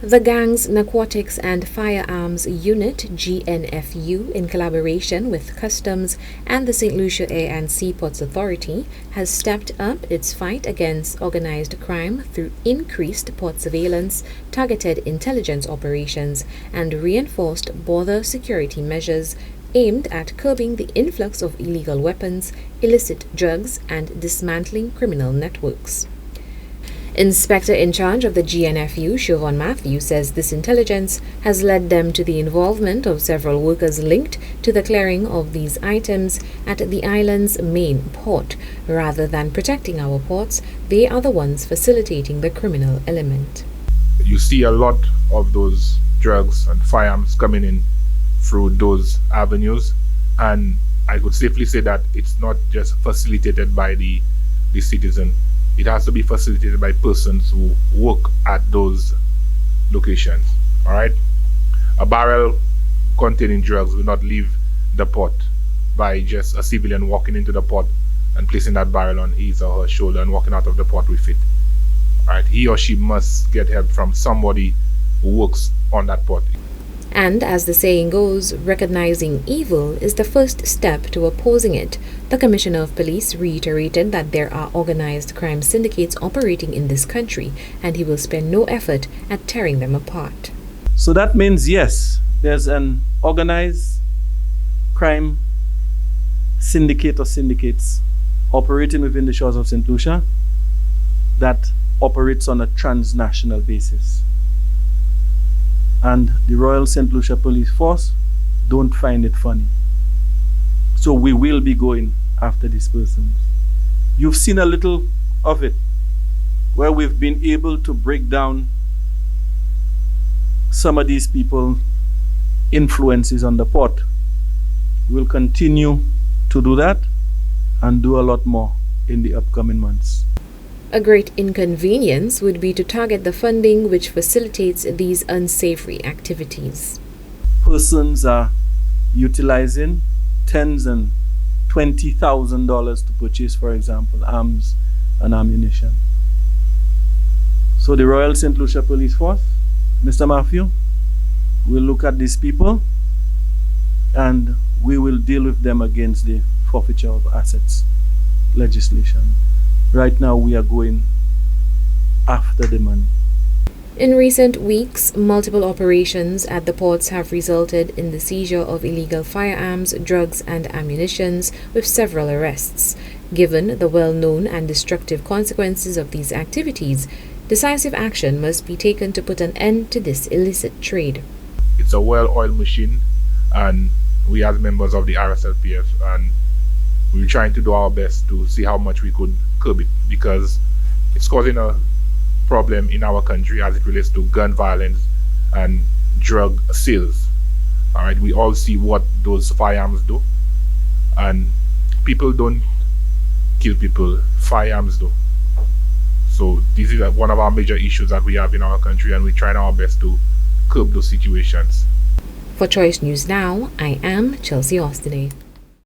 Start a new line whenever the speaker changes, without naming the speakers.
The gang's Narcotics and Firearms Unit, GNFU, in collaboration with Customs and the St. Lucia Air and Seaports Authority, has stepped up its fight against organized crime through increased port surveillance, targeted intelligence operations, and reinforced border security measures aimed at curbing the influx of illegal weapons, illicit drugs, and dismantling criminal networks. Inspector in charge of the GNFU, Shervon Matthieu, says this intelligence has led them to the involvement of several workers linked to the clearing of these items at the island's main port. Rather than protecting our ports, they are the ones facilitating the criminal element.
You see a lot of those drugs and firearms coming in through those avenues, and I could safely say that it's not just facilitated by the citizen. It has to be facilitated by persons who work at those locations. All right, a barrel containing drugs will not leave the port by just a civilian walking into the port and placing that barrel on his or her shoulder and walking out of the port with it. All right, he or she must get help from somebody who works on that port.
And as the saying goes, recognizing evil is the first step to opposing it. The Commissioner of Police reiterated that there are organized crime syndicates operating in this country, and he will spare no effort at tearing them apart.
So that means, yes, there's an organized crime syndicate or syndicates operating within the shores of St. Lucia that operates on a transnational basis. And the Royal St. Lucia Police Force don't find it funny. So we will be going after these persons. You've seen a little of it, where we've been able to break down some of these people's influences on the port. We'll continue to do that and do a lot more in the upcoming months.
A great inconvenience would be to target the funding which facilitates these unsavory activities.
Persons are utilizing tens and $20,000 to purchase, for example, arms and ammunition. So the Royal St. Lucia Police Force, Mr. Matthieu, will look at these people and we will deal with them against the forfeiture of assets legislation. Right now, we are going after the money.
In recent weeks, multiple operations at the ports have resulted in the seizure of illegal firearms, drugs, and ammunitions, with several arrests. Given the well-known and destructive consequences of these activities, decisive action must be taken to put an end to this illicit trade.
It's a well-oiled machine, and we as members of the Rsplf, and we're trying to do our best to see how much we could curb it, because it's causing a problem in our country as it relates to gun violence and drug sales. All right, we all see what those firearms do, and people don't kill people, firearms do. So this is one of our major issues that we have in our country, and we're trying our best to curb those situations.
For Choice News Now, I am Chelsea Austinay.